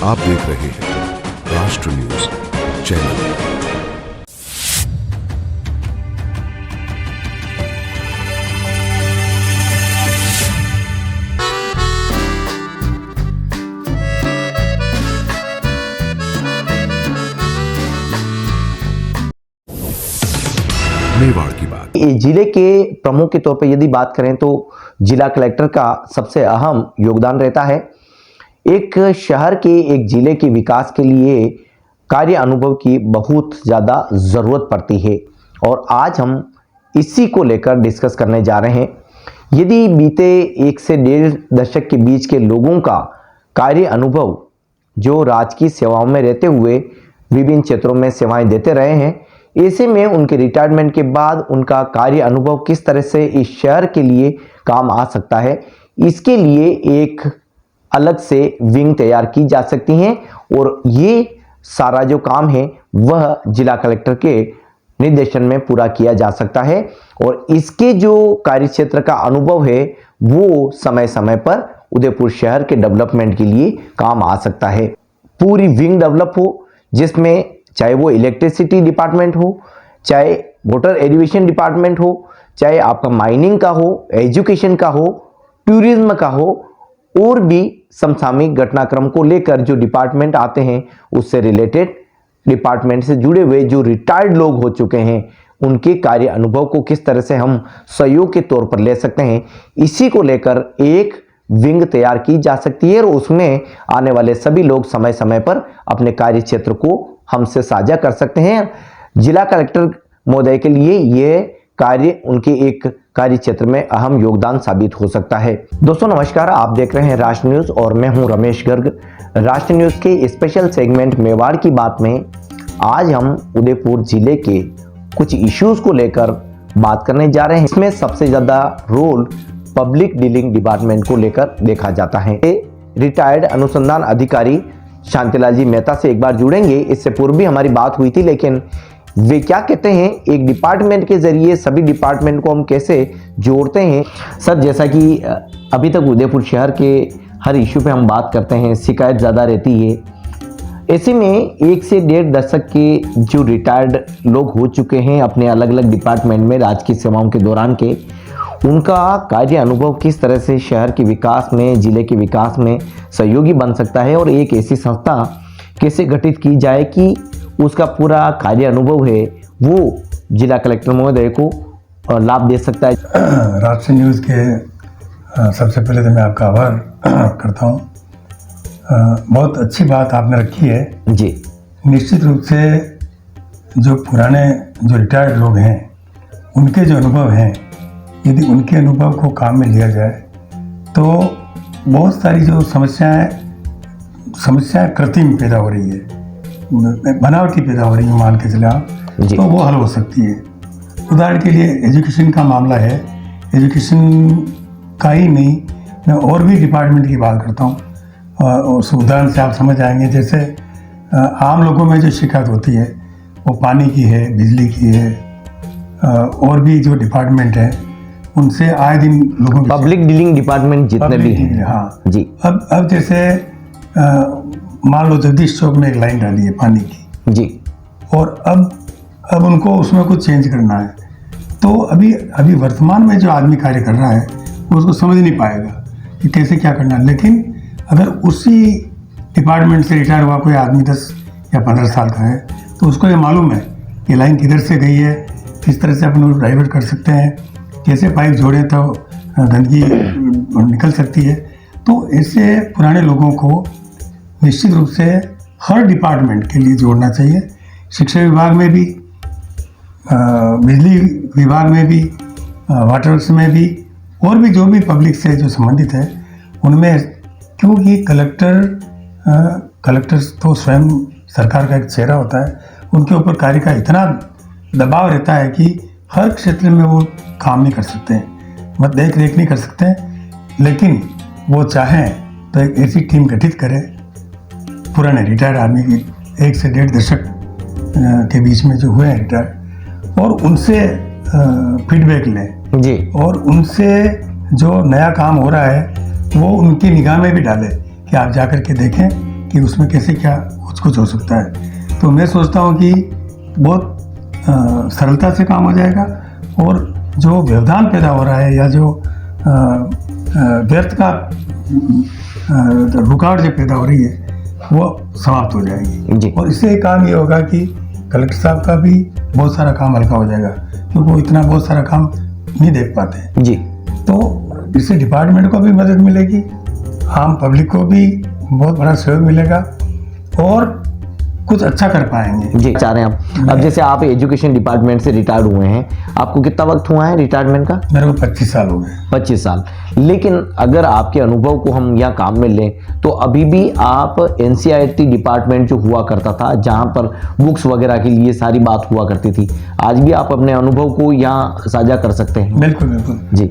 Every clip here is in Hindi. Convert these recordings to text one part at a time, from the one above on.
आप देख रहे हैं राष्ट्र न्यूज चैनल। मेवाड़ की बात, जिले के प्रमुख के तौर पर यदि बात करें तो जिला कलेक्टर का सबसे अहम योगदान रहता है। एक शहर के, एक जिले के विकास के लिए कार्य अनुभव की बहुत ज़्यादा ज़रूरत पड़ती है और आज हम इसी को लेकर डिस्कस करने जा रहे हैं। यदि बीते 1 से 1.5 दशक के बीच के लोगों का कार्य अनुभव जो राजकीय सेवाओं में रहते हुए विभिन्न क्षेत्रों में सेवाएं देते रहे हैं, ऐसे में उनके रिटायरमेंट के बाद उनका कार्य अनुभव किस तरह से इस शहर के लिए काम आ सकता है, इसके लिए एक अलग से विंग तैयार की जा सकती हैं और ये सारा जो काम है वह जिला कलेक्टर के निर्देशन में पूरा किया जा सकता है और इसके जो कार्य क्षेत्र का अनुभव है वो समय समय पर उदयपुर शहर के डेवलपमेंट के लिए काम आ सकता है। पूरी विंग डेवलप हो जिसमें चाहे वो इलेक्ट्रिसिटी डिपार्टमेंट हो, चाहे वाटर एजुकेशन डिपार्टमेंट हो, चाहे आपका माइनिंग का हो, एजुकेशन का हो, टूरिज्म का हो और भी समसामयिक घटनाक्रम को लेकर जो डिपार्टमेंट आते हैं उससे रिलेटेड डिपार्टमेंट से जुड़े हुए जो रिटायर्ड लोग हो चुके हैं उनके कार्य अनुभव को किस तरह से हम सहयोग के तौर पर ले सकते हैं, इसी को लेकर एक विंग तैयार की जा सकती है और उसमें आने वाले सभी लोग समय समय पर अपने कार्य क्षेत्र को हमसे साझा कर सकते हैं। जिला कलेक्टर महोदय के लिए यह कार्य उनके एक कार्य क्षेत्र में अहम योगदान साबित हो सकता है। दोस्तों नमस्कार, आप देख रहे हैं राष्ट्र न्यूज और मैं हूं रमेश गर्ग। राष्ट्र न्यूज के स्पेशल सेगमेंट मेवाड़ की बात में आज हम उदयपुर जिले के कुछ इश्यूज को लेकर बात करने जा रहे हैं। इसमें सबसे ज्यादा रोल पब्लिक डीलिंग डिपार्टमेंट को लेकर देखा जाता है। रिटायर्ड अनुसंधान अधिकारी शांतिलाल जी मेहता से एक बार जुड़ेंगे। इससे पूर्व भी हमारी बात हुई थी, लेकिन वे क्या कहते हैं, एक डिपार्टमेंट के जरिए सभी डिपार्टमेंट को हम कैसे जोड़ते हैं। सर, जैसा कि अभी तक उदयपुर शहर के हर इश्यू पे हम बात करते हैं, शिकायत ज़्यादा रहती है। ऐसे में 1 से 1.5 दशक के जो रिटायर्ड लोग हो चुके हैं अपने अलग अलग डिपार्टमेंट में राजकीय सेवाओं के दौरान के, उनका कार्य अनुभव किस तरह से शहर के विकास में, जिले के विकास में सहयोगी बन सकता है और एक ऐसी संस्था कैसे गठित की जाए कि उसका पूरा कार्य अनुभव है वो जिला कलेक्टर महोदय को लाभ दे सकता है। राष्ट्र न्यूज़ के सबसे पहले तो मैं आपका आभार करता हूँ। बहुत अच्छी बात आपने रखी है जी। निश्चित रूप से जो पुराने जो रिटायर्ड लोग हैं उनके जो अनुभव हैं, यदि उनके अनुभव को काम में लिया जाए तो बहुत सारी जो समस्याएं कृत्रिम पैदा हो रही है, बनावटी पैदा हो रही है, मान के चले आप, तो वो हल हो सकती है। उदाहरण के लिए एजुकेशन का मामला है, एजुकेशन का ही नहीं, मैं और भी डिपार्टमेंट की बात करता हूँ और उस उदाहरण से आप समझ आएंगे। जैसे आम लोगों में जो शिकायत होती है वो पानी की है, बिजली की है, और भी जो डिपार्टमेंट है उनसे आए दिन लोगों की पब्लिक डीलिंग डिपार्टमेंट जितने भी हैं, हाँ जी। अब जैसे मान लो जगदीश चौक में एक लाइन डाली है पानी की जी, और अब उनको उसमें कुछ चेंज करना है, तो अभी वर्तमान में जो आदमी कार्य कर रहा है वो उसको समझ नहीं पाएगा कि कैसे क्या करना है। लेकिन अगर उसी डिपार्टमेंट से रिटायर हुआ कोई आदमी 10 या 15 साल का है तो उसको ये मालूम है कि लाइन किधर से गई है, किस तरह से अपन उसको डाइवर्ट कर सकते हैं, कैसे पाइप जोड़े तो गंदगी निकल सकती है। तो ऐसे पुराने लोगों को निश्चित रूप से हर डिपार्टमेंट के लिए जोड़ना चाहिए। शिक्षा विभाग में भी, बिजली विभाग में भी, वाटर वर्क्स में भी, और भी जो भी पब्लिक से जो संबंधित है उनमें, क्योंकि कलेक्टर तो स्वयं सरकार का एक चेहरा होता है, उनके ऊपर कार्य का इतना दबाव रहता है कि हर क्षेत्र में वो काम नहीं कर सकते हैं, देख रेख नहीं कर सकते हैं। लेकिन वो चाहें तो एक ऐसी टीम गठित करें पुराने रिटायर्ड आदमी की, 1 से 1.5 दशक के बीच में जो हुए हैं रिटायर्ड, और उनसे फीडबैक लें जी, और उनसे जो नया काम हो रहा है वो उनकी निगाह में भी डालें कि आप जाकर के देखें कि उसमें कैसे क्या कुछ हो सकता है। तो मैं सोचता हूँ कि बहुत सरलता से काम हो जाएगा, और जो व्यवधान पैदा हो रहा है या जो व्यर्थ का रुकावट जो पैदा हो रही है वो समाप्त हो जाएगी। जी। और इससे एक काम ये होगा कि कलेक्टर साहब का भी बहुत सारा काम हल्का हो जाएगा, क्योंकि वो इतना बहुत सारा काम नहीं देख पाते हैं। जी। तो इससे डिपार्टमेंट को भी मदद मिलेगी, आम पब्लिक को भी बहुत बड़ा सहयोग मिलेगा, और कुछ अच्छा कर पाएंगे। जी चाह रहे हैं आप। अब जैसे आप एजुकेशन डिपार्टमेंट से रिटायर्ड हुए हैं, आपको कितना वक्त हुआ है रिटायरमेंट का? मेरे को 25 साल हो गए। 25 साल। लेकिन अगर आपके अनुभव को हम यहाँ काम में लें तो अभी भी आप NCERT डिपार्टमेंट जो हुआ करता था, जहाँ पर बुक्स वगैरह के लिए सारी बात हुआ करती थी, आज भी आप अपने अनुभव को यहाँ साझा कर सकते हैं? बिल्कुल बिल्कुल जी।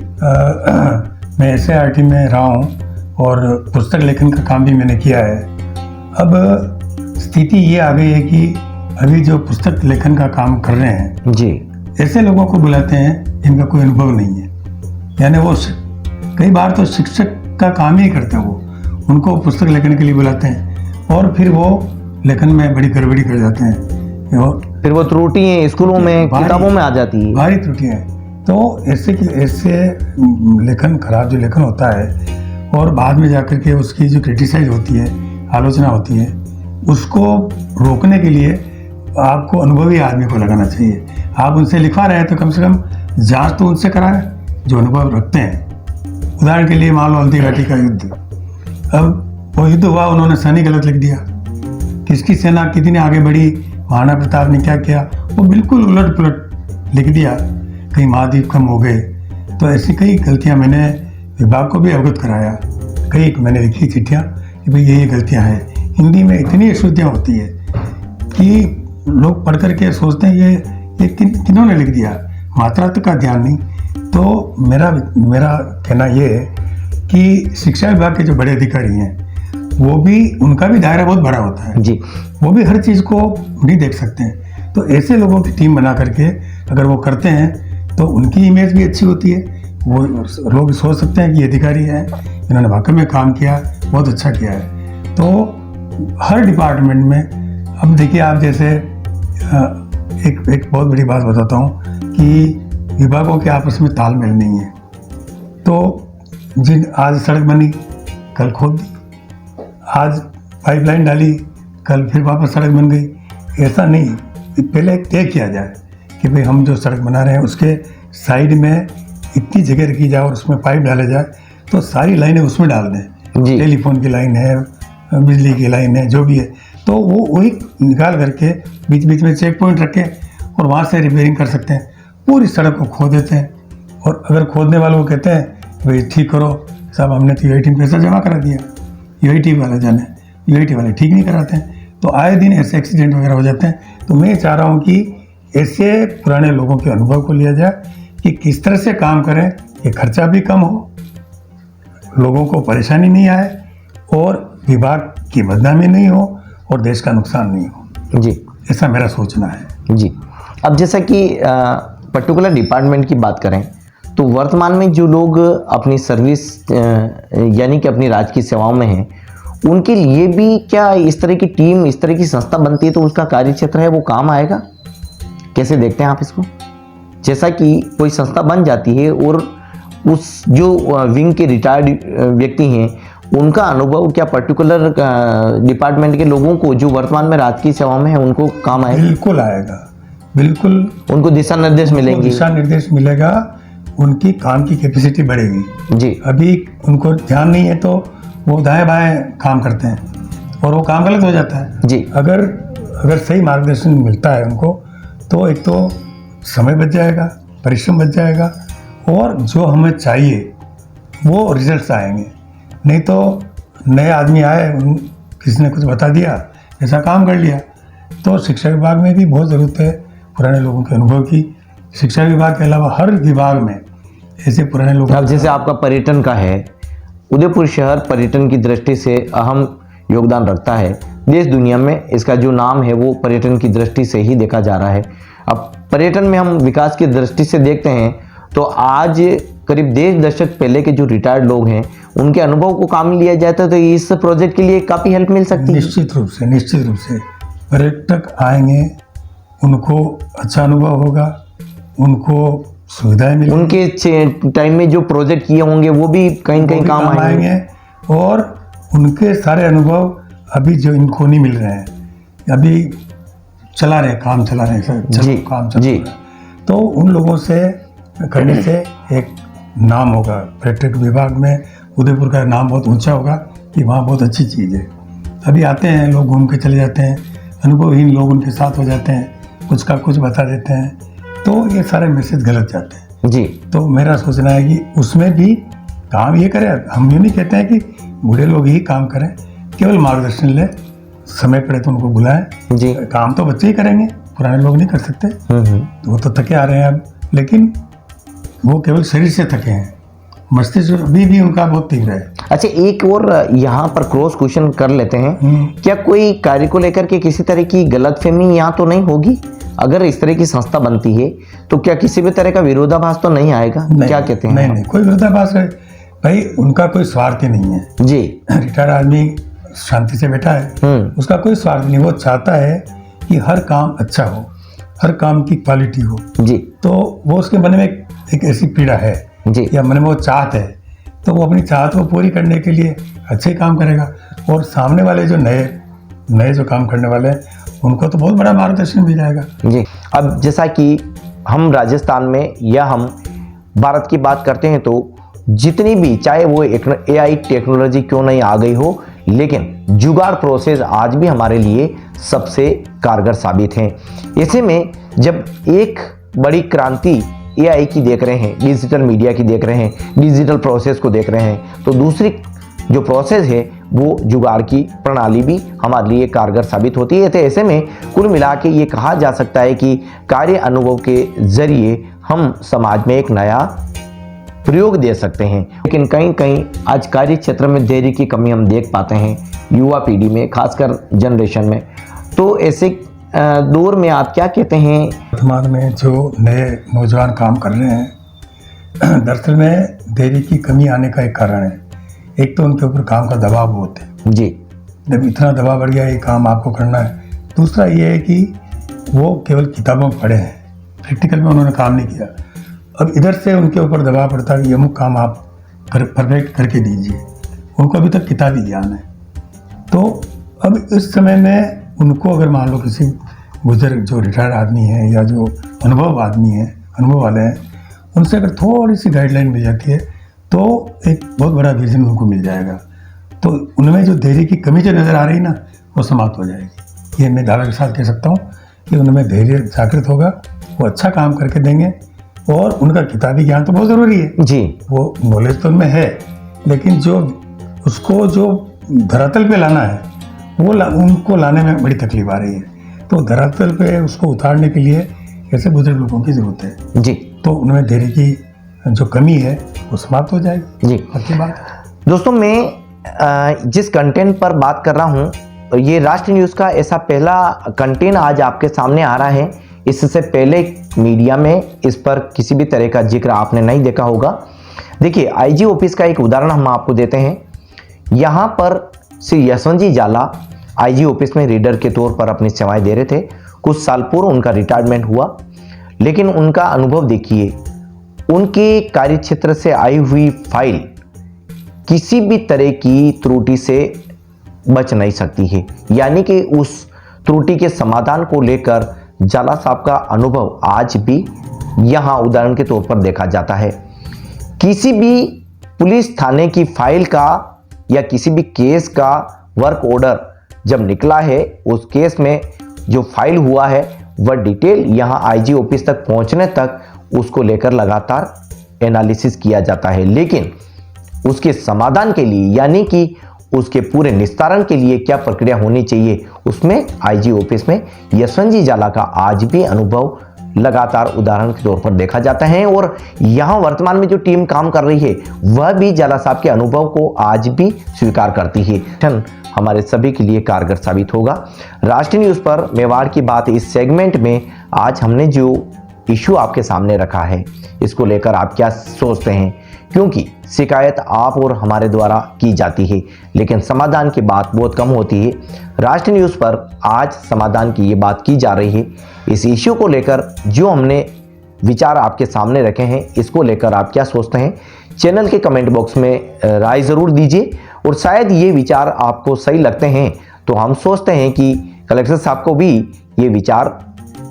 मैं NCERT में रहा हूँ और पुस्तक लेखन का काम भी मैंने किया है। अब स्थिति ये आ गई है कि अभी जो पुस्तक लेखन का काम कर रहे हैं जी, ऐसे लोगों को बुलाते हैं जिनका कोई अनुभव नहीं है, यानी वो कई बार तो शिक्षक का काम ही करते हैं, वो उनको पुस्तक लेखन के लिए बुलाते हैं और फिर वो लेखन में बड़ी गड़बड़ी कर जाते हैं, और फिर वो त्रुटियां स्कूलों में किताबों में आ जाती है, भारी त्रुटियाँ। तो ऐसे लेखन खराब जो लेखन होता है, और बाद में जाकर के उसकी जो क्रिटिसाइज होती है, आलोचना होती है, उसको रोकने के लिए आपको अनुभवी आदमी को लगाना चाहिए। आप उनसे लिखवा रहे हैं तो कम से कम जांच तो उनसे कराएं जो अनुभव रखते हैं। उदाहरण के लिए मान लो हल्दी घाटी का युद्ध, अब वो युद्ध हुआ, उन्होंने सनी गलत लिख दिया, किसकी सेना कितनी आगे बढ़ी, महाराणा प्रताप ने क्या किया, वो बिल्कुल उलट पुलट लिख दिया, कहीं महाद्वीप कम हो गए। तो ऐसी कई गलतियाँ मैंने विभाग को भी अवगत कराया, कई मैंने लिखी चिट्ठियाँ कि भाई ये गलतियाँ हैं। हिंदी में इतनी अशुद्धियाँ होती है कि लोग पढ़ करके सोचते हैं ये किन्होंने लिख दिया, मात्रा तक का ध्यान नहीं। तो मेरा कहना ये है कि शिक्षा विभाग के जो बड़े अधिकारी हैं वो भी, उनका भी दायरा बहुत बड़ा होता है जी, वो भी हर चीज़ को नहीं देख सकते हैं। तो ऐसे लोगों की टीम बना करके अगर वो करते हैं तो उनकी इमेज भी अच्छी होती है, वो लोग सोच सकते हैं कि ये अधिकारी हैं, इन्होंने वाकई में काम किया, बहुत अच्छा किया है। तो हर डिपार्टमेंट में अब देखिए, आप जैसे एक बहुत बड़ी बात बताता हूँ कि विभागों के आपस में तालमेल नहीं है। तो आज सड़क बनी, कल खोद दी, आज पाइपलाइन डाली, कल फिर वापस सड़क बन गई। ऐसा नहीं, पहले एक तय किया जाए कि भाई हम जो सड़क बना रहे हैं उसके साइड में इतनी जगह रखी जाए और उसमें पाइप डाले जाए, तो सारी लाइनें उसमें डाल दें। टेलीफोन की लाइन है, बिजली की लाइन है, जो भी है, तो वो वही निकाल करके बीच बीच में चेक पॉइंट रखें और वहाँ से रिपेयरिंग कर सकते हैं। पूरी सड़क को खोद देते हैं, और अगर खोदने वालों को कहते हैं भाई ठीक करो साहब, हमने तो UIT में पैसा जमा करा दिया, UIT वाले जाने, UIT वाले ठीक नहीं कराते हैं, तो आए दिन ऐसे एक्सीडेंट वगैरह हो जाते हैं। तो मैं चाह रहा हूँ कि ऐसे पुराने लोगों के अनुभव को लिया जाए कि किस तरह से काम करें, ये खर्चा भी कम हो, लोगों को परेशानी नहीं आए, और विभाग की बदनामी नहीं हो, और देश का नुकसान नहीं हो। जी, ऐसा मेरा सोचना है। जी। अब जैसा कि पर्टिकुलर डिपार्टमेंट की बात करें तो वर्तमान में जो लोग अपनी सर्विस यानी कि अपनी राजकीय सेवाओं में हैं, उनके लिए भी क्या इस तरह की टीम, इस तरह की संस्था बनती है तो उसका कार्य क्षेत्र है वो काम आएगा? कैसे देखते हैं आप इसको? जैसा कि कोई संस्था बन जाती है और उस जो विंग के रिटायर्ड व्यक्ति हैं उनका अनुभव क्या पर्टिकुलर डिपार्टमेंट के लोगों को जो वर्तमान में राजकीय सेवा में है उनको काम आएगा? बिल्कुल आएगा, बिल्कुल उनको दिशा निर्देश मिलेंगे, दिशा निर्देश मिलेगा, उनकी काम की कैपेसिटी बढ़ेगी। जी। अभी उनको ध्यान नहीं है तो वो दाएं बाएं काम करते हैं और वो काम गलत हो जाता है। जी। अगर सही मार्गदर्शन मिलता है उनको, तो एक तो समय बच जाएगा, परिश्रम बच जाएगा, और जो हमें चाहिए वो रिजल्ट्स आएंगे। नहीं तो नए आदमी आए, किसी ने कुछ बता दिया, ऐसा काम कर लिया। तो शिक्षा विभाग में भी बहुत ज़रूरत है पुराने लोगों के अनुभव की। शिक्षा विभाग के अलावा हर विभाग में ऐसे पुराने लोग, अब जैसे आपका पर्यटन का है, उदयपुर शहर पर्यटन की दृष्टि से अहम योगदान रखता है। देश दुनिया में इसका जो नाम है वो पर्यटन की दृष्टि से ही देखा जा रहा है। अब पर्यटन में हम विकास की दृष्टि से देखते हैं तो आज करीब 1.5 दशक पहले के जो रिटायर्ड लोग हैं उनके अनुभव को काम में लिया जाता है तो इस प्रोजेक्ट के लिए काफ़ी हेल्प मिल सकती है। निश्चित रूप से पर्यटक आएंगे, उनको अच्छा अनुभव होगा, उनको सुविधाएं मिलेंगी, उनके टाइम में जो प्रोजेक्ट किए होंगे वो भी कहीं न कहीं काम आएंगे और उनके सारे अनुभव अभी जो इनको नहीं मिल रहे हैं, अभी चला रहे काम चला रहे जी, काम चल जी। रहा है, तो उन लोगों से करने से एक नाम होगा पर्यटक विभाग में, उदयपुर का नाम बहुत ऊंचा होगा कि वहाँ बहुत अच्छी चीज़ है। अभी आते हैं लोग, घूम के चले जाते हैं, अनुभवहीन लोग उनके साथ हो जाते हैं, कुछ का कुछ बता देते हैं, तो ये सारे मैसेज गलत जाते हैं जी। तो मेरा सोचना है कि उसमें भी काम ये करें। हम ये नहीं कहते हैं कि बूढ़े लोग ही काम करें, केवल मार्गदर्शन ले, समय पड़े तो उनको बुलाएं जी। काम तो बच्चे ही करेंगे, पुराने लोग नहीं कर सकते, वो तो थके आ रहे हैं अब, लेकिन वो केवल शरीर से थके हैं, मस्तिष्क अभी भी उनका बहुत तीव्र है। अच्छा, एक और यहाँ पर क्रॉस क्वेश्चन कर लेते हैं, क्या कोई कार्य को लेकर के किसी तरह की गलतफहमी यहाँ तो नहीं होगी? अगर इस तरह की संस्था बनती है तो क्या किसी भी तरह का विरोधाभास तो नहीं आएगा? क्या कहते हैं? नहीं, कोई विरोधाभास है भाई, उनका कोई स्वार्थ ही नहीं है जी। रिटायर्ड आदमी शांति से बैठा है, उसका कोई स्वार्थ नहीं, वो चाहता है कि हर काम अच्छा हो, हर काम की क्वालिटी हो जी। तो वो उसके मन में एक ऐसी पीड़ा है जी। या मन में वो चाहत है, तो वो अपनी चाहत को पूरी करने के लिए अच्छे काम करेगा, और सामने वाले जो नए जो काम करने वाले हैं उनको तो बहुत बड़ा मार्गदर्शन मिल जाएगा। जी। अब जैसा कि हम राजस्थान में या हम भारत की बात करते हैं तो जितनी भी, चाहे वो AI टेक्नोलॉजी क्यों नहीं आ गई हो, लेकिन जुगाड़ प्रोसेस आज भी हमारे लिए सबसे कारगर साबित हैं। ऐसे में जब एक बड़ी क्रांति AI की देख रहे हैं, डिजिटल मीडिया की देख रहे हैं, डिजिटल प्रोसेस को देख रहे हैं, तो दूसरी जो प्रोसेस है वो जुगाड़ की प्रणाली भी हमारे लिए कारगर साबित होती है। तो ऐसे में कुल मिला के ये कहा जा सकता है कि कार्य अनुभव के जरिए हम समाज में एक नया प्रयोग दे सकते हैं। लेकिन कहीं कहीं आज कार्य क्षेत्र में देरी की कमी हम देख पाते हैं युवा पीढ़ी में, खासकर जनरेशन में। तो ऐसे दौर में आप क्या कहते हैं? वर्तमान में जो नए नौजवान काम कर रहे हैं, दरअसल में देरी की कमी आने का एक कारण है, एक तो उनके ऊपर काम का दबाव बहुत है जी। जब इतना दबाव बढ़ गया ये काम आपको करना है। दूसरा ये है कि वो केवल किताबों में पढ़े हैं, प्रैक्टिकल में उन्होंने काम नहीं किया। अब इधर से उनके ऊपर दबाव पड़ता है कि अमुक काम आप परफेक्ट करके दीजिए, उनको अभी तक किताबी ज्ञान है। तो अब इस समय में उनको अगर मान लो किसी बुजुर्ग जो रिटायर्ड आदमी है या जो अनुभव आदमी है, अनुभव वाले हैं, उनसे अगर थोड़ी सी गाइडलाइन मिल जाती है तो एक बहुत बड़ा विजन उनको मिल जाएगा। तो उनमें जो धैर्य की कमी जो नज़र आ रही ना, वो समाप्त हो जाएगी। ये मैं दावे के साथ कह सकता हूँ कि उनमें धैर्य जागृत होगा, वो अच्छा काम करके देंगे। और उनका किताबी ज्ञान तो बहुत ज़रूरी है जी, वो नॉलेज तो उनमें है, लेकिन जो उसको जो धरातल पे लाना है वो उनको लाने में बड़ी तकलीफ आ रही है। तो धरातल पे उसको उतारने के लिए ऐसे बुजुर्ग लोगों की ज़रूरत है जी। तो उनमें धैर्य की जो कमी है वो समाप्त हो जाएगी जी। अच्छी बात है। दोस्तों, मैं जिस कंटेंट पर बात कर रहा हूँ, ये राष्ट्र न्यूज़ का ऐसा पहला कंटेंट आज आपके सामने आ रहा है। इससे पहले मीडिया में इस पर किसी भी तरह का जिक्र आपने नहीं देखा होगा। देखिए, IG ऑफिस का एक उदाहरण हम आपको देते हैं। यहाँ पर श्री यशवंत जी जाला IG ऑफिस में रीडर के तौर पर अपनी सेवाएं दे रहे थे। कुछ साल पूर्व उनका रिटायरमेंट हुआ, लेकिन उनका अनुभव देखिए, उनके कार्य क्षेत्र से आई हुई फाइल किसी भी तरह की त्रुटि से बच नहीं सकती है। यानी कि उस त्रुटि के समाधान को लेकर जाला साहब का अनुभव आज भी यहाँ उदाहरण के तौर पर देखा जाता है। किसी भी पुलिस थाने की फाइल का या किसी भी केस का वर्क ऑर्डर जब निकला है, उस केस में जो फाइल हुआ है वह डिटेल यहाँ IG ऑफिस तक पहुँचने तक उसको लेकर लगातार एनालिसिस किया जाता है। लेकिन उसके समाधान के लिए, यानी कि उसके पूरे निस्तारण के लिए क्या प्रक्रिया होनी चाहिए, उसमें IG ऑफिस में यशवंत जी जाला का आज भी अनुभव लगातार उदाहरण के तौर पर देखा जाता है। और यहाँ वर्तमान में जो टीम काम कर रही है वह भी जाला साहब के अनुभव को आज भी स्वीकार करती है। हमारे सभी के लिए कारगर साबित होगा। राष्ट्रीय न्यूज़ पर मेवाड़ की बात इस सेगमेंट में आज हमने जो इशू आपके सामने रखा है, इसको लेकर आप क्या सोचते हैं? क्योंकि शिकायत आप और हमारे द्वारा की जाती है, लेकिन समाधान की बात बहुत कम होती है। राष्ट्र न्यूज़ पर आज समाधान की ये बात की जा रही है। इस इश्यू को लेकर जो हमने विचार आपके सामने रखे हैं, इसको लेकर आप क्या सोचते हैं? चैनल के कमेंट बॉक्स में राय ज़रूर दीजिए। और शायद ये विचार आपको सही लगते हैं तो हम सोचते हैं कि कलेक्टर साहब को भी ये विचार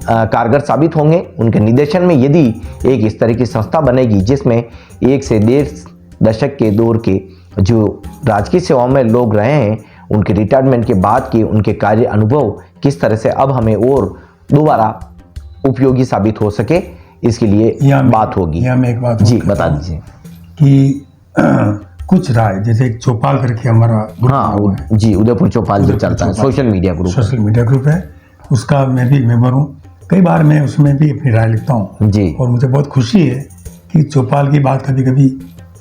कारगर साबित होंगे। उनके निर्देशन में यदि एक इस तरह की संस्था बनेगी जिसमें 1 से 1.5 दशक के दौर के जो राजकीय सेवाओं में लोग रहे हैं, उनके रिटायरमेंट के बाद के उनके कार्य अनुभव किस तरह से अब हमें और दोबारा उपयोगी साबित हो सके, इसके लिए बात होगी। यहाँ में एक बात जी बता दीजिए कि कुछ राय, जैसे एक चौपाल करके हमारा ग्रुप हुआ है, जी उदयपुर चौपाल जो चलता है, सोशल मीडिया ग्रुप है, उसका मैं भी मेंबर हूँ। कई बार मैं उसमें भी अपनी राय लिखता हूँ जी, और मुझे बहुत खुशी है कि चौपाल की बात कभी कभी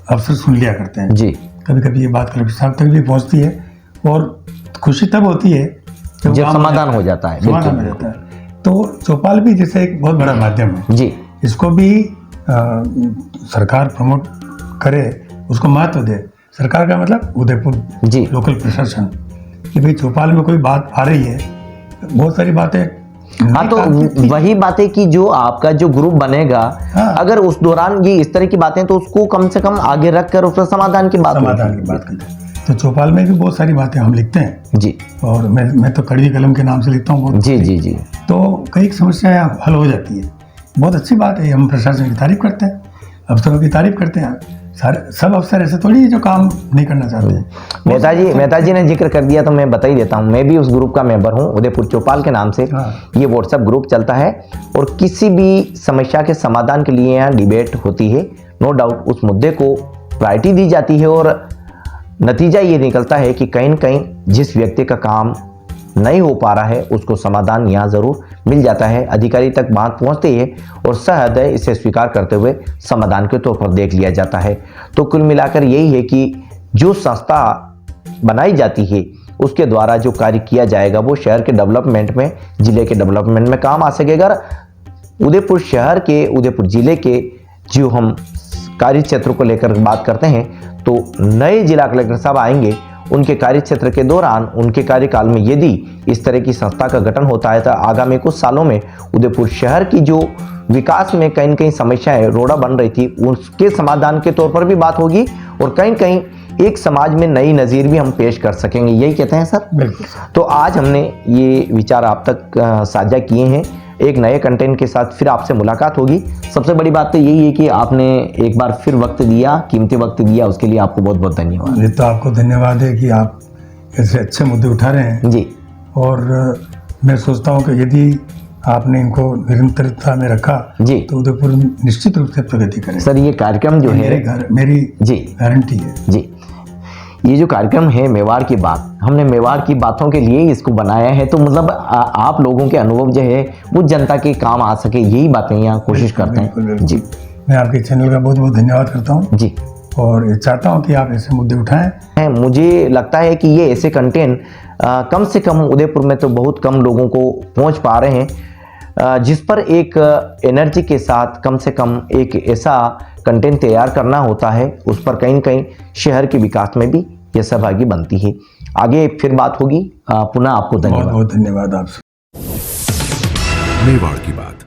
अफसर सुन लिया करते हैं जी, कभी कभी ये बात कलेक्टर साहब तक भी पहुँचती है और खुशी तब होती है जब समाधान हो जाता है। समाधान हो जाता है। तो चौपाल भी जैसे एक बहुत बड़ा माध्यम है जी, इसको भी सरकार प्रमोट करे, उसको महत्व दे। सरकार का मतलब उदयपुर जी, लोकल प्रशासन, कि भाई चौपाल में कोई बात आ रही है, बहुत सारी बातें। हाँ, तो वही बातें कि जो आपका जो ग्रुप बनेगा, हाँ, अगर उस दौरान ये इस तरह की बातें तो उसको कम से कम आगे रख कर उसका समाधान की बात करते हैं। तो चौपाल में भी बहुत सारी बातें हम लिखते हैं जी, और मैं तो कड़वी कलम के नाम से लिखता हूँ जी जी जी। तो कई समस्याएं हल हो जाती है। बहुत अच्छी बात है, हम प्रशासन की तारीफ करते हैं, अफसरों की तारीफ करते हैं। सारे सब अफसर ऐसे थोड़ी है जो काम नहीं करना चाहते हैं। मेहता जी ने जिक्र कर दिया तो मैं बता ही देता हूँ, मैं भी उस ग्रुप का मेंबर हूँ, उदयपुर चौपाल के नाम से। ये व्हाट्सएप ग्रुप चलता है और किसी भी समस्या के समाधान के लिए यहाँ डिबेट होती है। नो डाउट उस मुद्दे को प्रायोरिटी दी जाती है और नतीजा ये निकलता है कि कहीं न कहीं जिस व्यक्ति का काम नहीं हो पा रहा है उसको समाधान यहाँ ज़रूर मिल जाता है। अधिकारी तक बात पहुँचती है और सहृदय इसे स्वीकार करते हुए समाधान के तौर पर देख लिया जाता है। तो कुल मिलाकर यही है कि जो संस्था बनाई जाती है उसके द्वारा जो कार्य किया जाएगा वो शहर के डेवलपमेंट में, जिले के डेवलपमेंट में काम आ सकेगा। उदयपुर शहर के, उदयपुर जिले के जो हम कार्य क्षेत्र को लेकर बात करते हैं तो नए जिला कलेक्टर साहब आएंगे, उनके कार्य क्षेत्र के दौरान, उनके कार्यकाल में यदि इस तरह की संस्था का गठन होता है तो आगामी कुछ सालों में उदयपुर शहर की जो विकास में कहीं न कहीं समस्याएं रोड़ा बन रही थी उसके समाधान के तौर पर भी बात होगी और कहीं न कहीं एक समाज में नई नज़ीर भी हम पेश कर सकेंगे। यही कहते हैं सर? बिल्कुल। तो आज हमने ये विचार आप तक साझा किए हैं। एक नए कंटेंट के साथ फिर आपसे मुलाकात होगी। सबसे बड़ी बात तो यही है कि आपने एक बार फिर वक्त दिया, कीमती वक्त दिया, उसके लिए आपको बहुत बहुत धन्यवाद। ये तो आपको धन्यवाद है कि आप ऐसे अच्छे मुद्दे उठा रहे हैं जी। और मैं सोचता हूँ कि यदि आपने इनको निरंतरता में रखा जी तो उदयपुर निश्चित रूप से प्रगति करेगा। सर ये कार्यक्रम जो है मेरी जी गारंटी है जी, ये जो कार्यक्रम है मेवाड़ की बात, हमने मेवाड़ की बातों के लिए इसको बनाया है। तो मतलब आप लोगों के अनुभव जो है वो जनता के काम आ सके, यही बातें यहाँ कोशिश करते हैं जी। मैं आपके चैनल का बहुत बहुत धन्यवाद करता हूँ जी और ये चाहता हूँ कि आप ऐसे मुद्दे उठाएं। मुझे लगता है कि ये ऐसे कंटेंट कम से कम उदयपुर में तो बहुत कम लोगों को पहुँच पा रहे हैं, जिस पर एक एनर्जी के साथ कम से कम एक ऐसा कंटेंट तैयार करना होता है, उस पर कहीं न कहीं शहर के विकास में भी यह सहभागी बनती है। आगे फिर बात होगी। पुनः आपको धन्यवाद। बहुत धन्यवाद आपसे। मेवाड़ की बात।